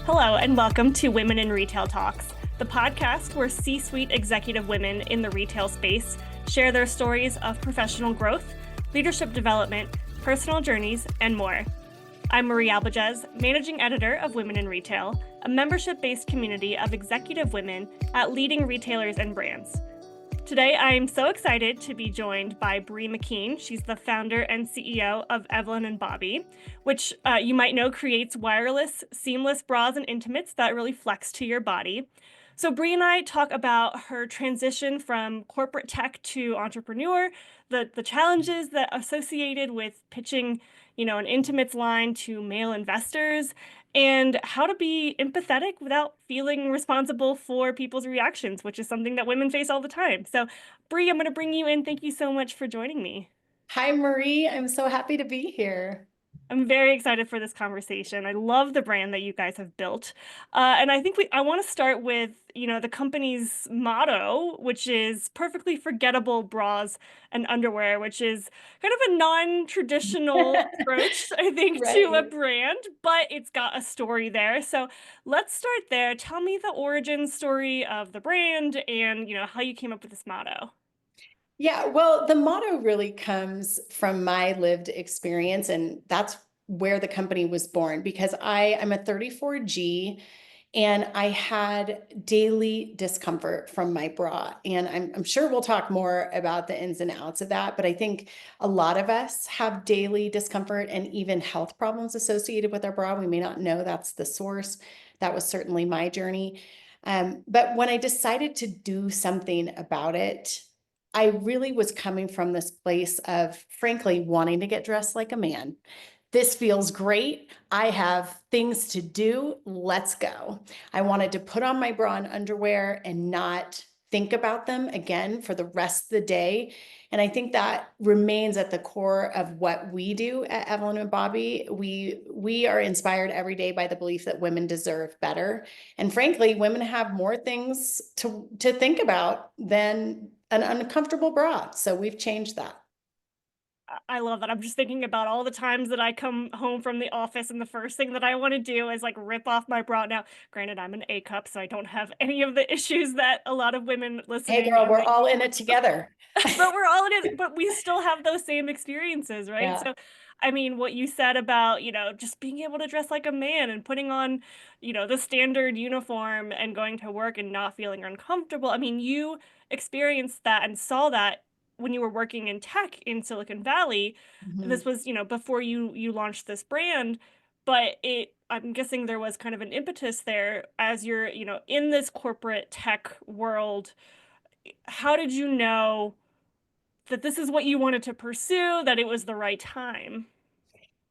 Hello, and welcome to Women in Retail Talks, the podcast where C-suite executive women in the retail space share their stories of professional growth, leadership development, personal journeys, and more. I'm Marie Albajes, managing editor of Women in Retail, a membership-based community of executive women at leading retailers and brands. Today, I'm so excited to be joined by Bree McKeen. She's the founder and CEO of Evelyn and Bobbie, which you might know creates wireless, seamless bras and intimates that really flex to your body. So Bree and I talk about her transition from corporate tech to entrepreneur, the challenges that associated with pitching, an intimates line to male investors, and how to be empathetic without feeling responsible for people's reactions, which is something that women face all the time. So, Bree, I'm going to bring you in. Thank you so much for joining me. Hi, Marie. I'm so happy to be here. I'm very excited for this conversation. I love the brand that you guys have built. And I think I want to start with, the company's motto, which is perfectly forgettable bras and underwear, which is kind of a non-traditional approach, I think, to a Right. brand, but it's got a story there. So let's start there. Tell me the origin story of the brand and, how you came up with this motto. Yeah, well, the motto really comes from my lived experience, and that's where the company was born because I'm a 34G and I had daily discomfort from my bra. And I'm sure we'll talk more about the ins and outs of that, but I think a lot of us have daily discomfort and even health problems associated with our bra. We may not know that's the source. That was certainly my journey. But when I decided to do something about it, I really was coming from this place of, frankly, wanting to get dressed like a man. This feels great. I have things to do. Let's go. I wanted to put on my bra and underwear and not think about them again for the rest of the day. And I think that remains at the core of what we do at Evelyn and Bobbie. We are inspired every day by the belief that women deserve better. And frankly, women have more things to think about than an uncomfortable bra. So we've changed that. I love that. I'm just thinking about all the times that I come home from the office and the first thing that I want to do is like rip off my bra. Now, granted, I'm an A cup, so I don't have any of the issues that a lot of women Hey listening girl, we're might all be in it going through. together. But we're all in it, but we still have those same experiences, right? Yeah. So, I mean, what you said about, just being able to dress like a man and putting on, the standard uniform and going to work and not feeling uncomfortable. I mean, you experienced that and saw that when you were working in tech in Silicon Valley. This Mhm. was, before you launched this brand, but I'm guessing there was kind of an impetus there as you're, in this corporate tech world. How did you know that this is what you wanted to pursue, that it was the right time?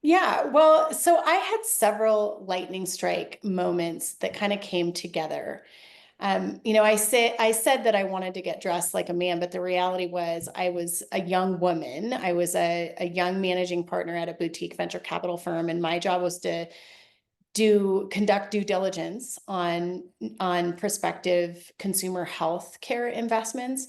Yeah, well, so I had several lightning strike moments that kind of came together. I said that I wanted to get dressed like a man, but the reality was I was a young woman. I was a young managing partner at a boutique venture capital firm, and my job was to conduct due diligence on prospective consumer health care investments.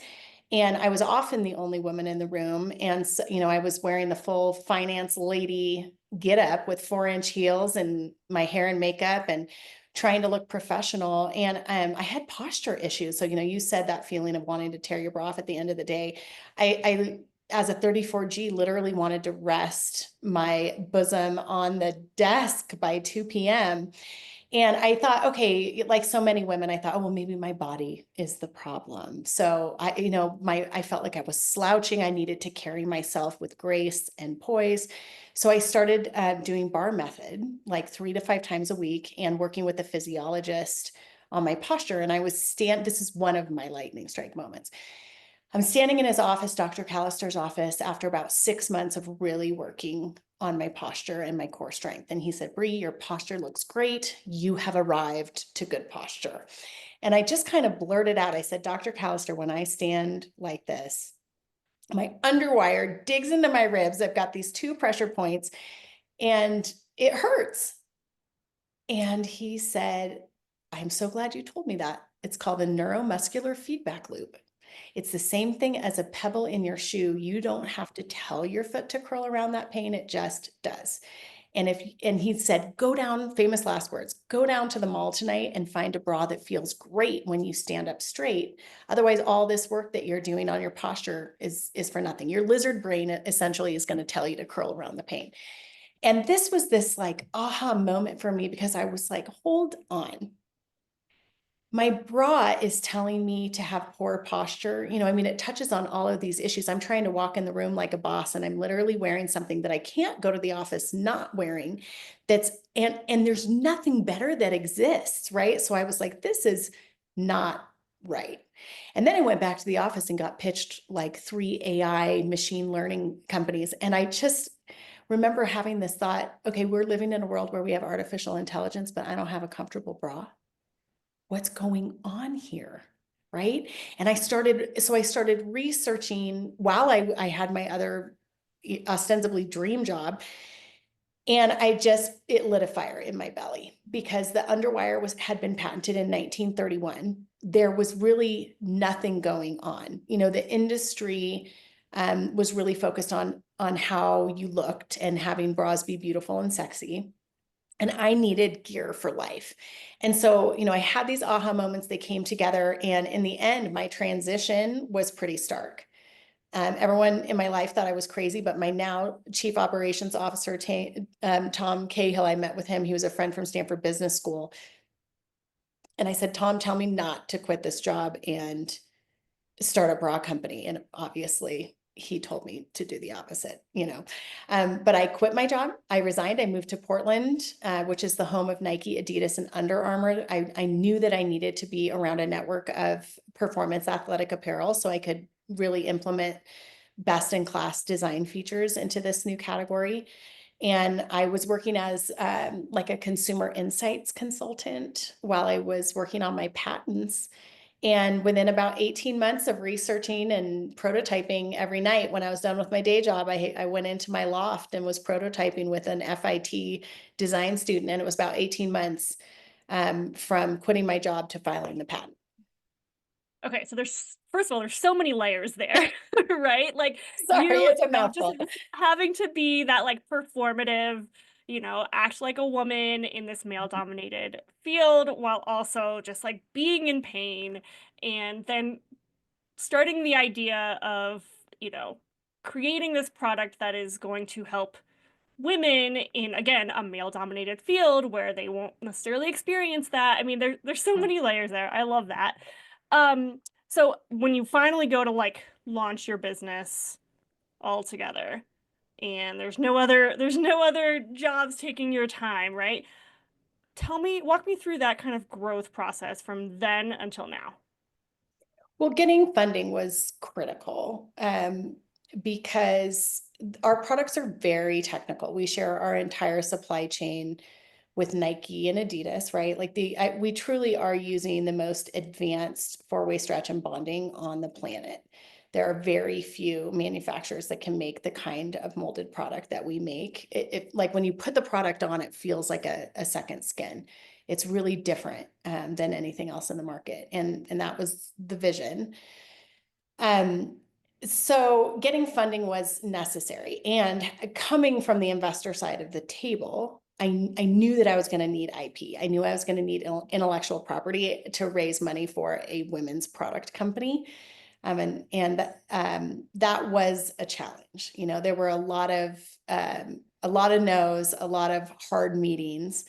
And I was often the only woman in the room. And so, I was wearing the full finance lady get up with 4-inch heels and my hair and makeup and trying to look professional. And I had posture issues. So, you said that feeling of wanting to tear your bra off at the end of the day. I as a 34G, literally wanted to rest my bosom on the desk by 2 p.m. And I thought, okay, like so many women, I thought, oh, well, maybe my body is the problem. So I felt like I was slouching. I needed to carry myself with grace and poise. So I started doing bar method like 3 to 5 times a week and working with a physiologist on my posture. And this is one of my lightning strike moments. I'm standing in his office, Dr. Callister's office, after about 6 months of really working on my posture and my core strength. And he said, Bree, your posture looks great. You have arrived to good posture. And I just kind of blurted out, I said, Dr. Callister, when I stand like this, my underwire digs into my ribs. I've got these 2 pressure points and it hurts. And he said, I'm so glad you told me that. It's called the neuromuscular feedback loop. It's the same thing as a pebble in your shoe. You don't have to tell your foot to curl around that pain. It just does. And he said, go down, famous last words, go down to the mall tonight and find a bra that feels great when you stand up straight. Otherwise, all this work that you're doing on your posture is for nothing. Your lizard brain essentially is going to tell you to curl around the pain. And this was this like aha moment for me, because I was like, hold on. My bra is telling me to have poor posture. I mean, it touches on all of these issues. I'm trying to walk in the room like a boss, and I'm literally wearing something that I can't go to the office not wearing. And there's nothing better that exists, right? So I was like, this is not right. And then I went back to the office and got pitched like 3 AI machine learning companies. And I just remember having this thought, okay, we're living in a world where we have artificial intelligence, but I don't have a comfortable bra. What's going on here? Right. And I started researching while I had my other ostensibly dream job. And it lit a fire in my belly, because the underwire had been patented in 1931. There was really nothing going on. The industry was really focused on how you looked and having bras be beautiful and sexy. And I needed gear for life. And so, I had these aha moments, they came together. And in the end, my transition was pretty stark. Everyone in my life thought I was crazy, but my now chief operations officer, Tom Cahill, I met with him. He was a friend from Stanford Business School. And I said, Tom, tell me not to quit this job and start a bra company. And obviously he told me to do the opposite, but I quit my job. I resigned. I moved to Portland, which is the home of Nike, Adidas, and Under Armour. I knew that I needed to be around a network of performance athletic apparel so I could really implement best in class design features into this new category. And I was working as like a consumer insights consultant while I was working on my patents. And within about 18 months of researching and prototyping every night, when I was done with my day job, I went into my loft and was prototyping with an FIT design student. And it was about 18 months from quitting my job to filing the patent. Okay, so first of all, there's so many layers there, right? Like Sorry, it's a just mouthful. having to be that like performative, act like a woman in this male dominated field while also just like being in pain, and then starting the idea of, creating this product that is going to help women in, again, a male dominated field where they won't necessarily experience that. I mean, there's so many layers there. I love that. So when you finally go to like launch your business all together, and there's no other jobs taking your time, right? Walk me through that kind of growth process from then until now. Well, getting funding was critical because our products are very technical. We share our entire supply chain with Nike and Adidas, right? Like we truly are using the most advanced four-way stretch and bonding on the planet. There are very few manufacturers that can make the kind of molded product that we make. Like when you put the product on, it feels like a second skin. It's really different than anything else in the market. And that was the vision. So getting funding was necessary. And coming from the investor side of the table, I knew that I was going to need IP. I knew I was going to need intellectual property to raise money for a women's product company. That was a challenge. There were a lot of no's, a lot of hard meetings.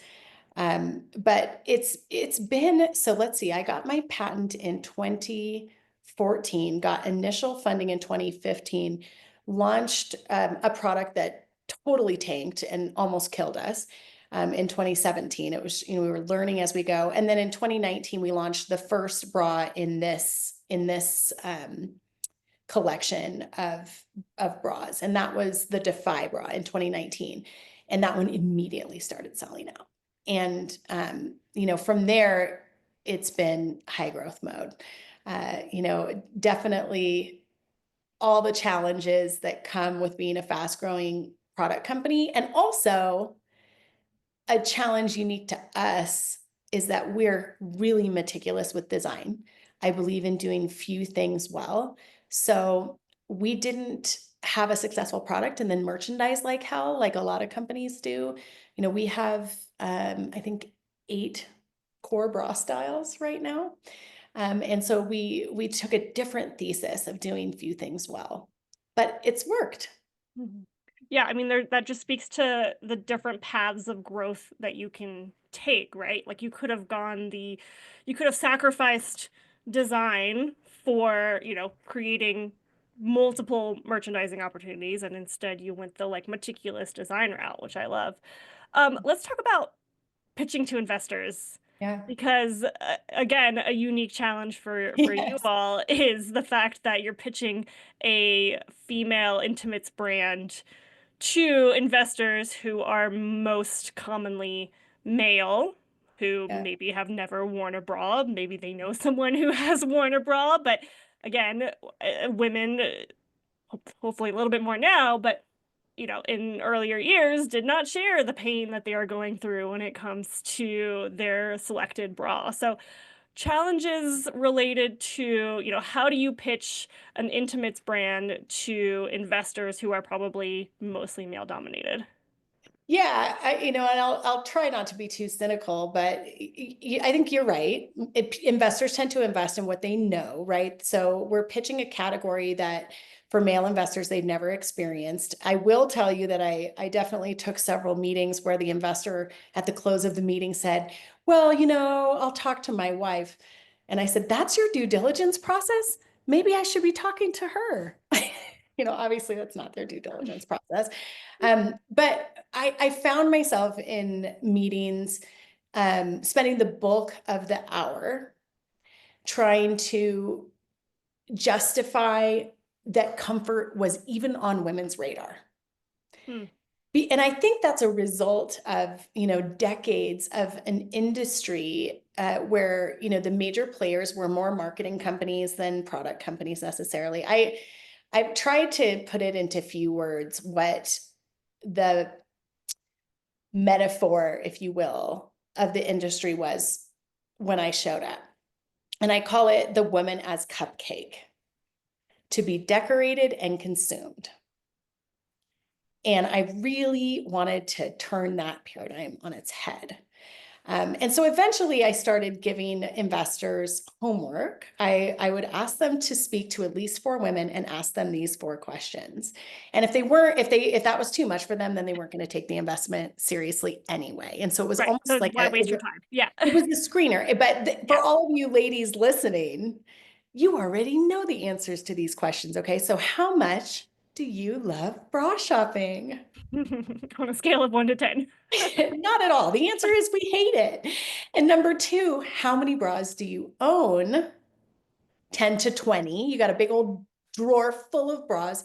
But it's been, so let's see, I got my patent in 2014, got initial funding in 2015, launched a product that totally tanked and almost killed us. In 2017, it was, we were learning as we go. And then in 2019, we launched the first bra in this collection of bras. And that was the Defy bra in 2019. And that one immediately started selling out. And, from there, it's been high growth mode. Definitely all the challenges that come with being a fast growing product company. And also a challenge unique to us is that we're really meticulous with design. I believe in doing few things well. So we didn't have a successful product and then merchandise like hell, like a lot of companies do. We have, I think 8 core bra styles right now. And so we took a different thesis of doing few things well, but it's worked. Mhm. Yeah, I mean, that just speaks to the different paths of growth that you can take, right? Like you could have sacrificed design for, creating multiple merchandising opportunities, and instead you went the like meticulous design route, which I love. Let's talk about pitching to investors. Yeah. Because again, a unique challenge for you Yes. all is the fact that you're pitching a female intimates brand to investors who are most commonly male, who Yeah. maybe have never worn a bra. Maybe they know someone who has worn a bra, but again, women, hopefully a little bit more now, but in earlier years, did not share the pain that they are going through when it comes to their selected bra. So challenges related to, how do you pitch an intimates brand to investors who are probably mostly male dominated? Yeah, and I'll try not to be too cynical, but I think you're right. Investors tend to invest in what they know, right? So we're pitching a category that for male investors they've never experienced. I will tell you that I definitely took several meetings where the investor at the close of the meeting said, "Well, I'll talk to my wife." And I said, "That's your due diligence process? Maybe I should be talking to her." Obviously that's not their due diligence process. But I found myself in meetings, spending the bulk of the hour trying to justify that comfort was even on women's radar. Hmm. And I think that's a result of, decades of an industry where, the major players were more marketing companies than product companies necessarily. I've tried to put it into few words what the metaphor, if you will, of the industry was when I showed up. And I call it the woman as cupcake, to be decorated and consumed. And I really wanted to turn that paradigm on its head. And so eventually I started giving investors homework. I would ask them to speak to at least 4 women and ask them these 4 questions. And if that was too much for them, then they weren't going to take the investment seriously anyway. And so it was Right. So almost like why waste your time? Yeah. it was a screener. But Yeah. for all of you ladies listening, you already know the answers to these questions. Okay. So how much do you love bra shopping? On a scale of 1 to 10. Not at all. The answer is we hate it. And number 2, how many bras do you own? 10 to 20. You got a big old drawer full of bras.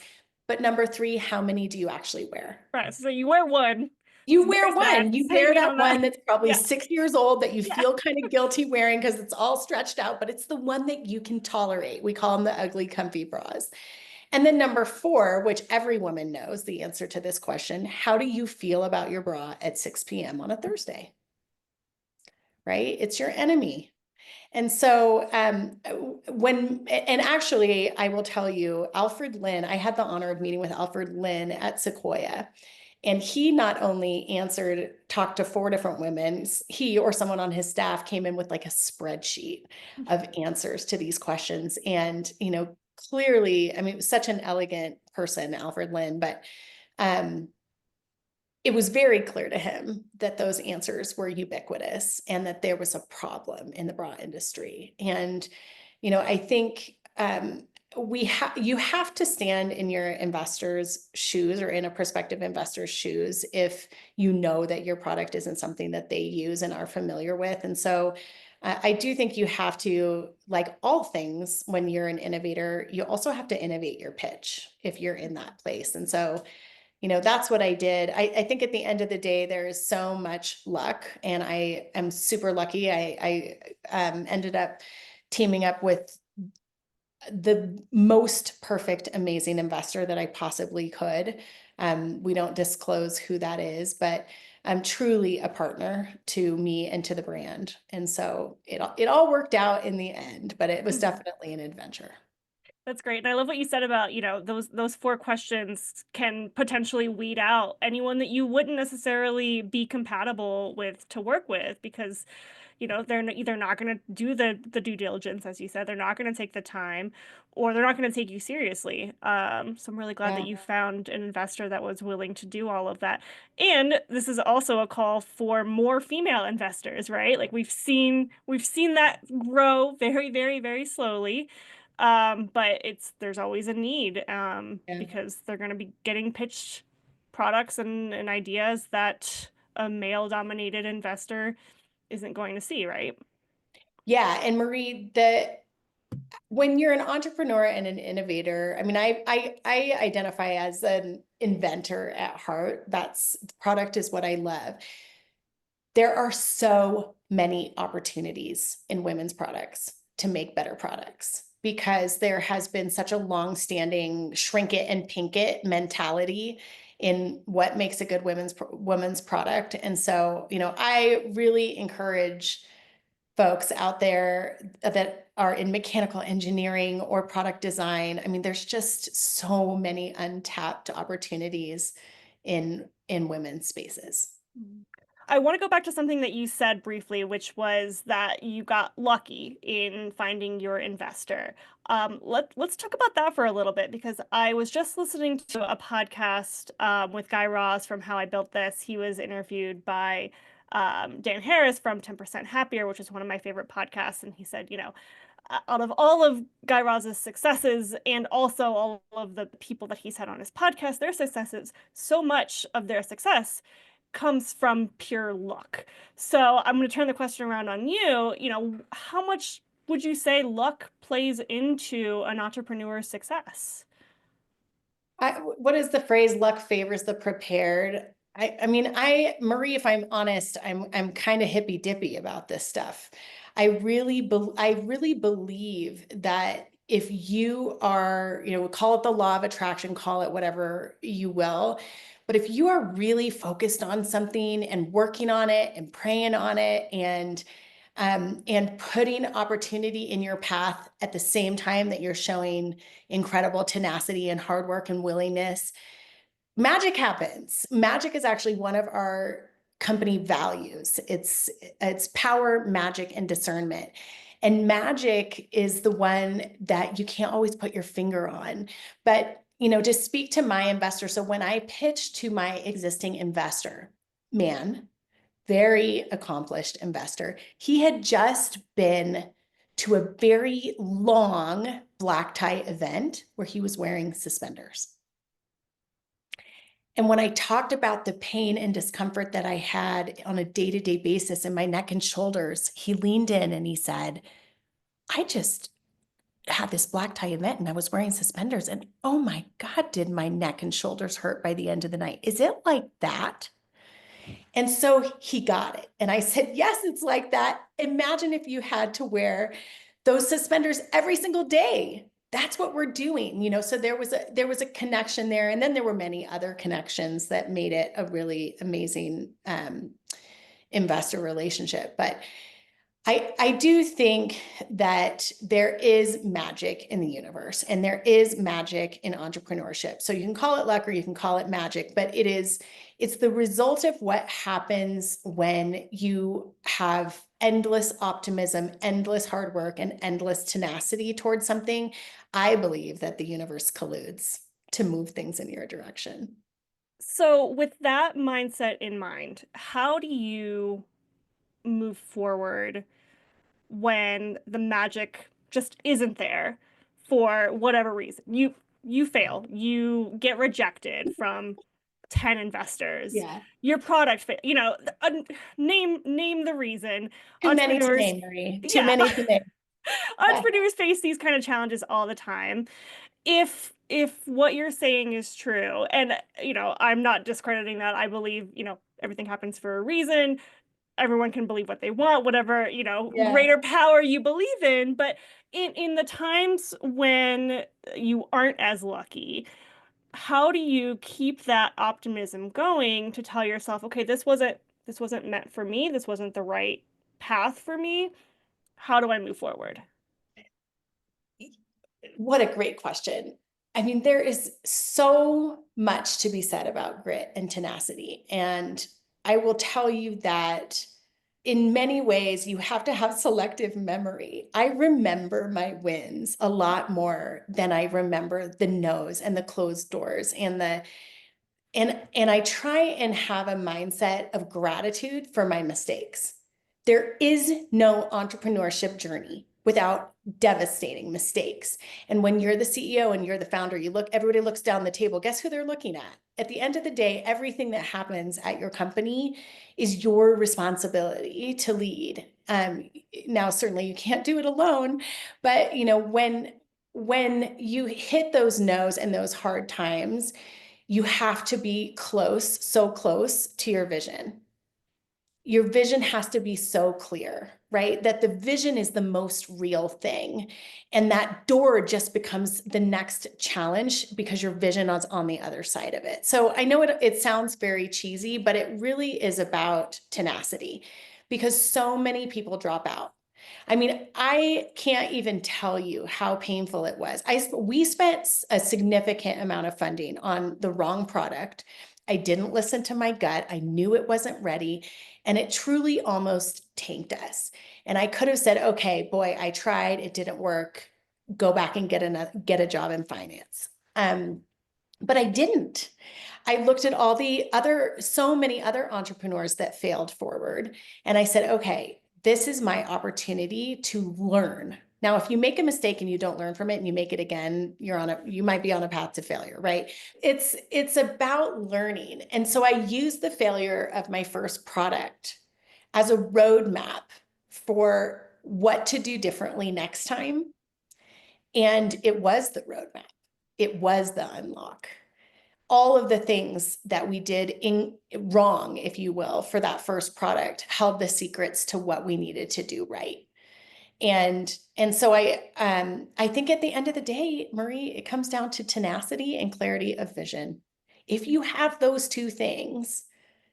But number 3, how many do you actually wear? Right. So you wear one. You wear There's that. one. You wear Hanging that on that. one that's probably Yeah. 6 years old that you Yeah. feel kind of guilty wearing because it's all stretched out, but it's the one that you can tolerate. We call them the ugly, comfy bras. And then number 4, which every woman knows the answer to this question, how do you feel about your bra at 6 p.m. on a Thursday? Right? It's your enemy. And so and actually, I will tell you, Alfred Lynn, I had the honor of meeting with Alfred Lynn at Sequoia. And he not only talked to 4 different women, he or someone on his staff came in with like a spreadsheet of answers to these questions. And, clearly, I mean, it was such an elegant person, Alfred Lynn, but it was very clear to him that those answers were ubiquitous and that there was a problem in the bra industry. And, I think you have to stand in your investor's shoes or in a prospective investor's shoes if you know that your product isn't something that they use and are familiar with. And so I do think you have to, like all things, when you're an innovator, you also have to innovate your pitch if you're in that place. And so that's what I did. I think at the end of the day, there is so much luck, and I am super lucky. I ended up teaming up with the most perfect, amazing investor that I possibly could. We don't disclose who that is, but I'm truly a partner to me and to the brand. And so it all worked out in the end, but it was definitely an adventure. That's great. And I love what you said about, those four questions can potentially weed out anyone that you wouldn't necessarily be compatible with to work with because, they're either not going to do the due diligence, as you said, they're not going to take the time, or they're not going to take you seriously. So I'm really glad that Yeah. you found an investor that was willing to do all of that. And this is also a call for more female investors, right? Like we've seen that grow very, very, very slowly. But there's always a need, Yeah. because they're going to be getting pitched products and ideas that a male-dominated investor isn't going to see, right? Yeah. And Marie, when you're an entrepreneur and an innovator, I mean, I identify as an inventor at heart. That's product is what I love. There are so many opportunities in women's products to make better products because there has been such a long-standing shrink it and pink it mentality in what makes a good women's product. And so, I really encourage folks out there that are in mechanical engineering or product design. I mean, there's just so many untapped opportunities in women's spaces. I want to go back to something that you said briefly, which was that you got lucky in finding your investor. Let's talk about that for a little bit because I was just listening to a podcast with Guy Raz from How I Built This. He was interviewed by Dan Harris from 10% Happier, which is one of my favorite podcasts. And he said, out of all of Guy Raz's successes and also all of the people that he's had on his podcast, their successes, so much of their success comes from pure luck. So I'm going to turn the question around on you. How much would you say luck plays into an entrepreneur's success? What is the phrase? Luck favors the prepared. I mean, Marie, if I'm honest, I'm kind of hippy dippy about this stuff. I really believe that if you are, call it the law of attraction, call it whatever you will, but if you are really focused on something and working on it and praying on it and putting opportunity in your path at the same time that you're showing incredible tenacity and hard work and willingness, magic happens. Magic is actually one of our company values. It's power, magic, and discernment. And magic is the one that you can't always put your finger on. But, to speak to my investor, so when I pitched to my existing investor, man, very accomplished investor. He had just been to a very long black tie event where he was wearing suspenders. And when I talked about the pain and discomfort that I had on a day-to-day basis in my neck and shoulders, he leaned in and he said, I just had this black tie event and I was wearing suspenders. And oh my God, did my neck and shoulders hurt by the end of the night? Is it like that? And so he got it. And I said, yes, it's like that. Imagine if you had to wear those suspenders every single day. That's what we're doing, so there was a connection there. And then there were many other connections that made it a really amazing investor relationship. But I do think that there is magic in the universe and there is magic in entrepreneurship. So you can call it luck or you can call it magic, but it's the result of what happens when you have endless optimism, endless hard work, and endless tenacity towards something. I believe that the universe colludes to move things in your direction. So, with that mindset in mind, how do you move forward when the magic just isn't there for whatever reason? You fail, you get rejected from 10 investors, Yeah. your product name the reason. Too many to Entrepreneurs, name, Marie. Too yeah, many to name. Yeah. entrepreneurs face these kind of challenges all the time. If what you're saying is true, and I'm not discrediting that, I believe everything happens for a reason. Everyone can believe what they want, whatever, Yeah. greater power you believe in. But in the times when you aren't as lucky, how do you keep that optimism going to tell yourself, okay, this wasn't meant for me, this wasn't the right path for me. How do I move forward? What a great question. I mean, there is so much to be said about grit and tenacity. And I will tell you that in many ways, you have to have selective memory. I remember my wins a lot more than I remember the no's and the closed doors and I try and have a mindset of gratitude for my mistakes. There is no entrepreneurship journey without devastating mistakes. And when you're the CEO and you're the founder, everybody looks down the table. Guess who they're looking at? At the end of the day, everything that happens at your company is your responsibility to lead. Now, certainly you can't do it alone, but when you hit those no's and those hard times, you have to be close, so close to your vision. Your vision has to be so clear, right? That the vision is the most real thing. And that door just becomes the next challenge because your vision is on the other side of it. So I know it sounds very cheesy, but it really is about tenacity because so many people drop out. I mean, I can't even tell you how painful it was. We spent a significant amount of funding on the wrong product. I didn't listen to my gut. I knew it wasn't ready, and it truly almost tanked us. And I could have said, okay, boy, I tried, it didn't work. Go back and get a job in finance. But I didn't. I looked at so many other entrepreneurs that failed forward. And I said, okay, this is my opportunity to learn. Now, if you make a mistake and you don't learn from it and you make it again, you might be on a path to failure, right? It's about learning. And so I used the failure of my first product as a roadmap for what to do differently next time. And it was the roadmap. It was the unlock. All of the things that we did wrong, if you will, for that first product held the secrets to what we needed to do right. And so I think at the end of the day, Marie, it comes down to tenacity and clarity of vision. If you have those two things,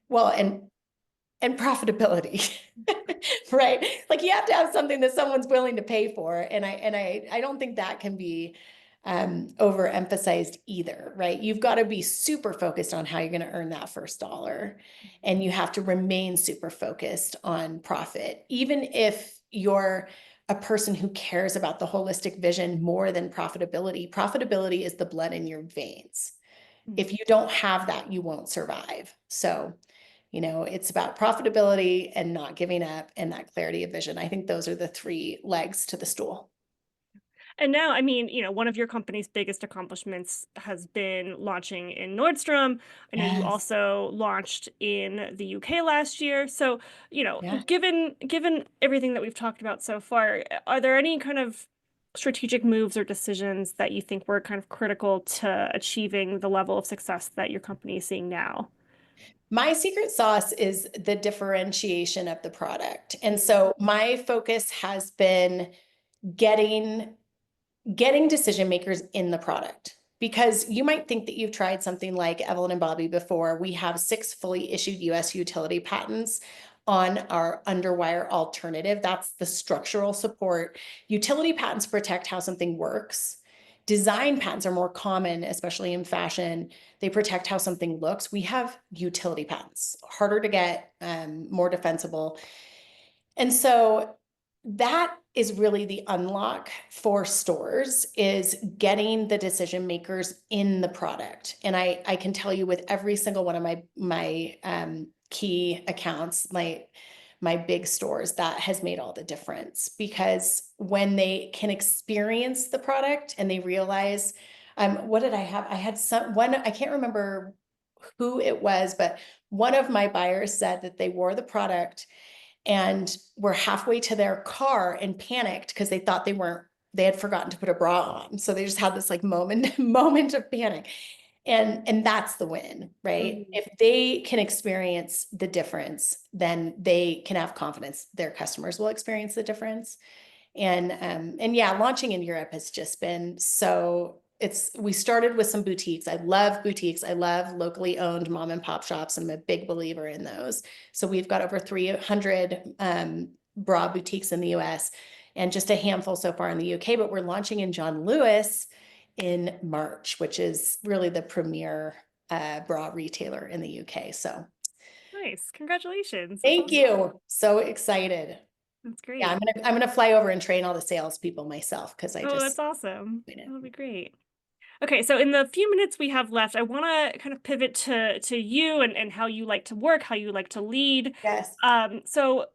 well, and profitability, right? Like you have to have something that someone's willing to pay for. And I don't think that can be overemphasized either, right? You've got to be super focused on how you're going to earn that first dollar. And you have to remain super focused on profit, even if you're a person who cares about the holistic vision more than profitability. Profitability is the blood in your veins. If you don't have that, you won't survive. So, it's about profitability and not giving up and that clarity of vision. I think those are the three legs to the stool. And now, I mean, one of your company's biggest accomplishments has been launching in Nordstrom. I know you Yes. also launched in the UK last year. So, Yeah. given everything that we've talked about so far, are there any kind of strategic moves or decisions that you think were kind of critical to achieving the level of success that your company is seeing now? My secret sauce is the differentiation of the product. And so my focus has been getting decision makers in the product. Because you might think that you've tried something like Evelyn and Bobbie before. We have 6 fully issued US utility patents on our underwire alternative. That's the structural support. Utility patents protect how something works. Design patents are more common, especially in fashion. They protect how something looks. We have utility patents, harder to get, more defensible. And so that is really the unlock for stores, is getting the decision makers in the product. And I can tell you with every single one of my key accounts, my big stores, that has made all the difference, because when they can experience the product and they realize, what did I have? I had one, I can't remember who it was, but one of my buyers said that they wore the product and were halfway to their car and panicked because they thought they had forgotten to put a bra on. So they just had this like moment of panic. And that's the win, right? Mm-hmm. If they can experience the difference, then they can have confidence their customers will experience the difference. And yeah, launching in Europe has just been we started with some boutiques. I love boutiques. I love locally owned mom and pop shops. I'm a big believer in those. So we've got over 300 bra boutiques in the US. and just a handful so far in the UK, but we're launching in John Lewis in March, which is really the premier bra retailer in the UK. So Nice. Congratulations. That's thank awesome. you. So excited. That's Yeah, great. I'm gonna fly over and train all the salespeople myself because I Oh, that's just awesome. win it. That'll be great. Okay, so in the few minutes we have left, I want to kind of pivot to you and how you like to work, how you like to lead. Yes. So,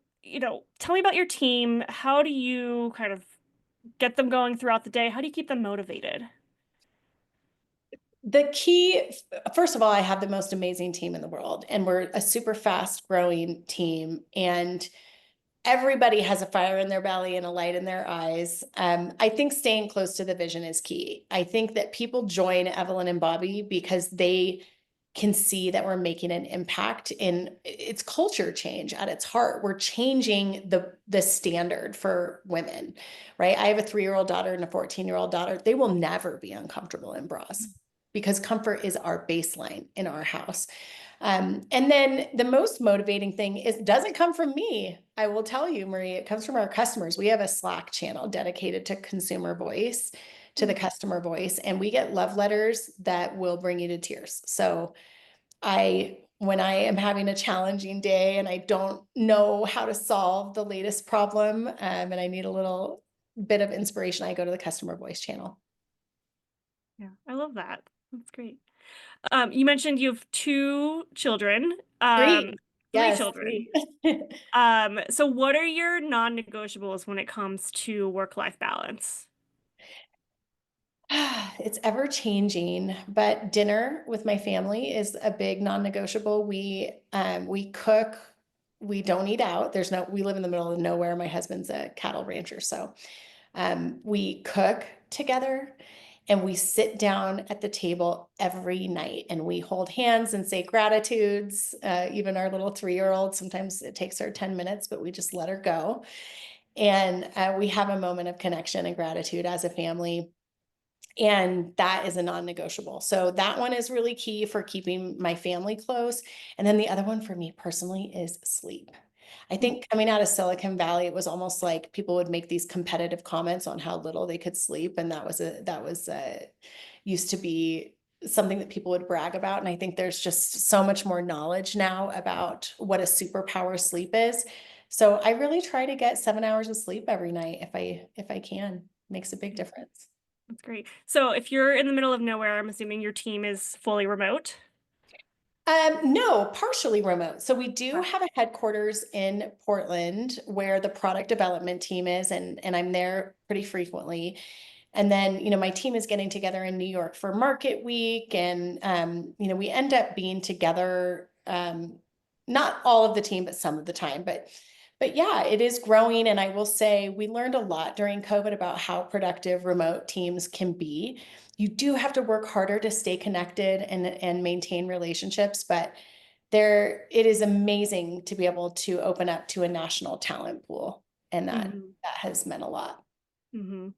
tell me about your team. How do you kind of get them going throughout the day? How do you keep them motivated? The key, first of all, I have the most amazing team in the world, and we're a super fast growing team, and everybody has a fire in their belly and a light in their eyes. I think staying close to the vision is key. I think that people join Evelyn and Bobbie because they can see that we're making an impact in it's culture change at its heart. We're changing the standard for women, right? I have a 3-year-old daughter and a 14-year-old daughter. They will never be uncomfortable in bras because comfort is our baseline in our house. And then the most motivating thing is doesn't come from me. I will tell you, Marie, it comes from our customers. We have a Slack channel dedicated to consumer voice, to the customer voice, and we get love letters that will bring you to tears. So when I am having a challenging day and I don't know how to solve the latest problem, and I need a little bit of inspiration, I go to the customer voice channel. Yeah, I love that. That's great. You mentioned you have two children, Three. three Yes, children. three. So what are your non-negotiables when it comes to work-life balance? It's ever changing, but dinner with my family is a big non-negotiable. We cook, we don't eat out. We live in the middle of nowhere. My husband's a cattle rancher, so we cook together and we sit down at the table every night and we hold hands and say gratitudes. Even our little 3-year-old, sometimes it takes her 10 minutes, but we just let her go. And we have a moment of connection and gratitude as a family. And that is a non-negotiable. So that one is really key for keeping my family close. And then the other one for me personally is sleep. I think coming out of Silicon Valley, it was almost like people would make these competitive comments on how little they could sleep. And that was used to be something that people would brag about. And I think there's just so much more knowledge now about what a superpower sleep is. So I really try to get 7 hours of sleep every night if I can. Makes a big difference. That's great. So if you're in the middle of nowhere, I'm assuming your team is fully remote. No, partially remote. So we do Okay. have a headquarters in Portland where the product development team is, and I'm there pretty frequently. And then, my team is getting together in New York for Market Week, and we end up being together, not all of the team, but some of the time. But yeah, it is growing, and I will say we learned a lot during COVID about how productive remote teams can be. You do have to work harder to stay connected and maintain relationships, but it is amazing to be able to open up to a national talent pool, and that Mhm. has meant a lot.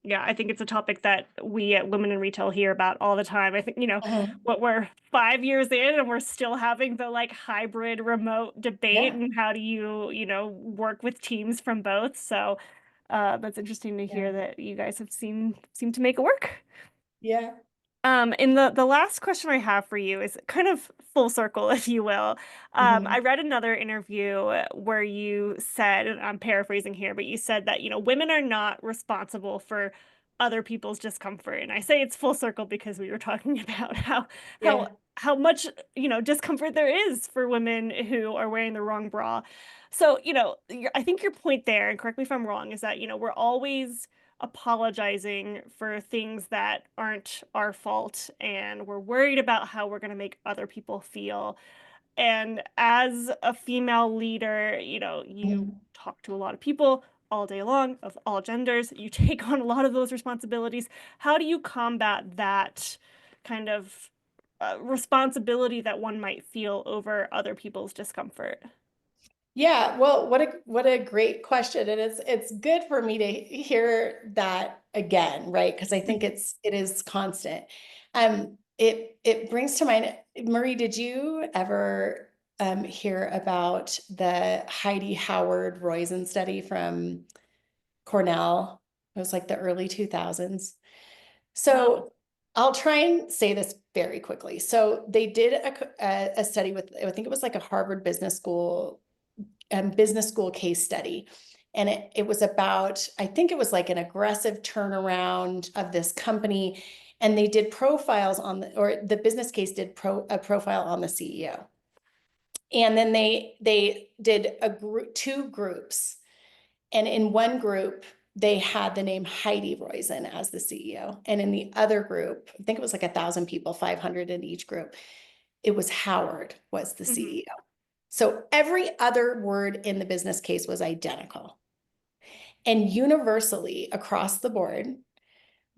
Yeah, I think it's a topic that we at Women in Retail hear about all the time. I think, Mhm. what we're 5 years in and we're still having the like hybrid remote debate Yeah, and how do you, work with teams from both. So that's interesting to yeah, hear that you guys have seem to make it work. yeah. And the last question I have for you is kind of full circle, if you will. Mhm. I read another interview where you said, and I'm paraphrasing here, but you said that, women are not responsible for other people's discomfort. And I say it's full circle because we were talking about how Yeah. how much, discomfort there is for women who are wearing the wrong bra. So, I think your point there, and correct me if I'm wrong, is that, we're always apologizing for things that aren't our fault and we're worried about how we're going to make other people feel. And as a female leader, you Mhm. talk to a lot of people all day long of all genders. You take on a lot of those responsibilities. How do you combat that kind of responsibility that one might feel over other people's discomfort? Yeah, well, what a great question. And it's good for me to hear that again, right? Because I think it is constant. It brings to mind, Marie, did you ever hear about the Heidi Howard Roizen study from Cornell. It was like the early 2000s. So Wow. I'll try and say this very quickly. So they did a study with, I think it was like a Harvard business school case study. And it was about, I think it was like an aggressive turnaround of this company. And they did profiles on the business case did a profile on the CEO. And then they did two groups. And in one group, they had the name Heidi Roizen as the CEO. And in the other group, I think it was like 1,000 people, 500 in each group, it was Howard was the CEO. So every other word in the business case was identical. And universally across the board,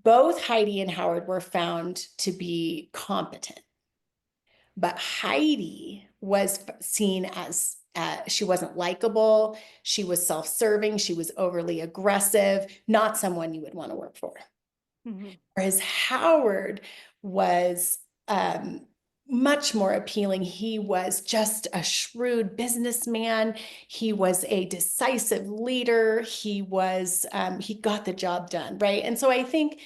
both Heidi and Howard were found to be competent. But Heidi was seen as she wasn't likable. She was self-serving. She was overly aggressive, not someone you would want to work for. Whereas Howard was much more appealing. He was just a shrewd businessman. He was a decisive leader. He got the job done, right? And so I think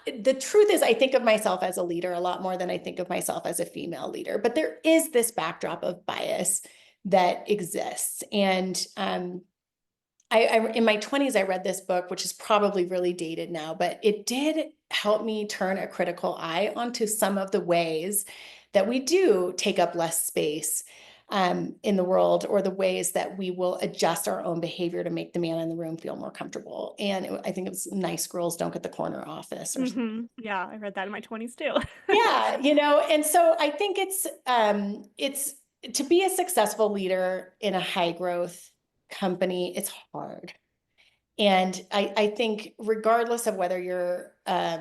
the truth is, I think of myself as a leader a lot more than I think of myself as a female leader, but there is this backdrop of bias that exists. And I in my 20s, I read this book, which is probably really dated now, but it did help me turn a critical eye onto some of the ways that we do take up less space in the world, or the ways that we will adjust our own behavior to make the man in the room feel more comfortable. And I think it was Nice Girls Don't Get the Corner Office or something. Yeah, I read that in my 20s too. Yeah, and so I think it's to be a successful leader in a high growth company, it's hard. And I think regardless of whether you're a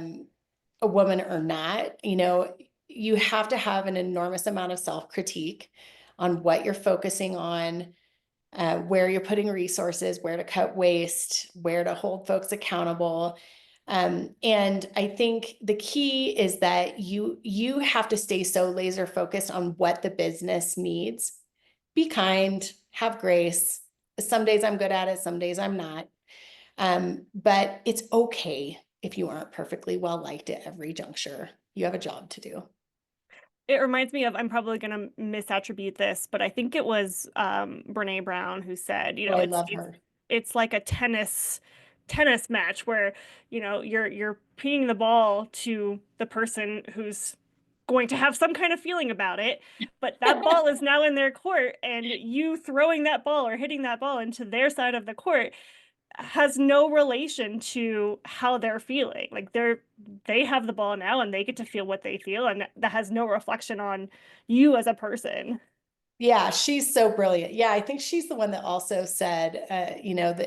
woman or not, you have to have an enormous amount of self-critique on what you're focusing on, where you're putting resources, where to cut waste, where to hold folks accountable. And I think the key is that you have to stay so laser focused on what the business needs. Be kind, have grace. Some days I'm good at it, some days I'm not. But it's okay if you aren't perfectly well liked at every juncture. You have a job to do. It reminds me of, I'm probably going to misattribute this, but I think it was Brene Brown who said, I love her. It's like a tennis match where, you're pinning the ball to the person who's going to have some kind of feeling about it, but that ball is now in their court, and you throwing that ball or hitting that ball into their side of the court has no relation to how they're feeling. Like they have the ball now and they get to feel what they feel, and that has no reflection on you as a person. Yeah, she's so brilliant. Yeah, I think she's the one that also said,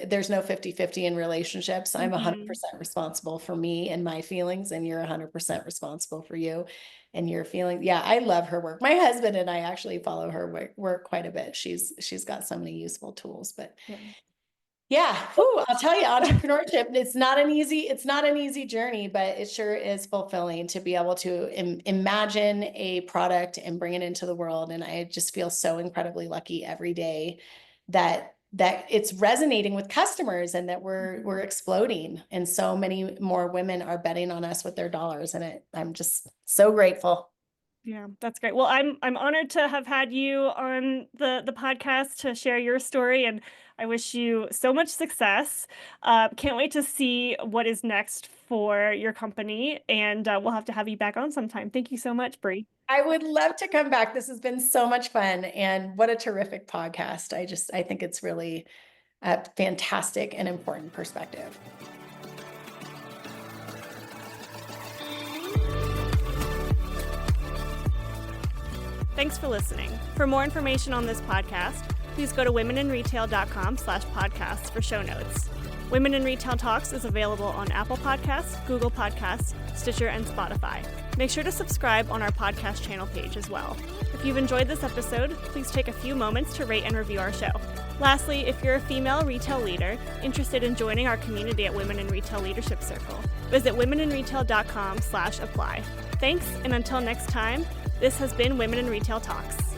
there's no 50-50 in relationships. I'm 100% responsible for me and my feelings, and you're 100% responsible for you and your feelings. Yeah, I love her work. My husband and I actually follow her work quite a bit. She's got so many useful tools, but yeah, I'll tell you, entrepreneurship, it's not an easy journey, but it sure is fulfilling to be able to imagine a product and bring it into the world. And I just feel so incredibly lucky every day that it's resonating with customers, and that we're exploding, and so many more women are betting on us with their dollars. And I'm just so grateful. Yeah, that's great. Well, I'm honored to have had you on the podcast to share your story, and I wish you so much success. Can't wait to see what is next for your company, and we'll have to have you back on sometime. Thank you so much, Bree. I would love to come back. This has been so much fun, and what a terrific podcast. I think it's really a fantastic and important perspective. Thanks for listening. For more information on this podcast, please go to womeninretail.com/podcasts for show notes. Women in Retail Talks is available on Apple Podcasts, Google Podcasts, Stitcher, and Spotify. Make sure to subscribe on our podcast channel page as well. If you've enjoyed this episode, please take a few moments to rate and review our show. Lastly, if you're a female retail leader interested in joining our community at Women in Retail Leadership Circle, visit womeninretail.com/apply. Thanks, and until next time, this has been Women in Retail Talks.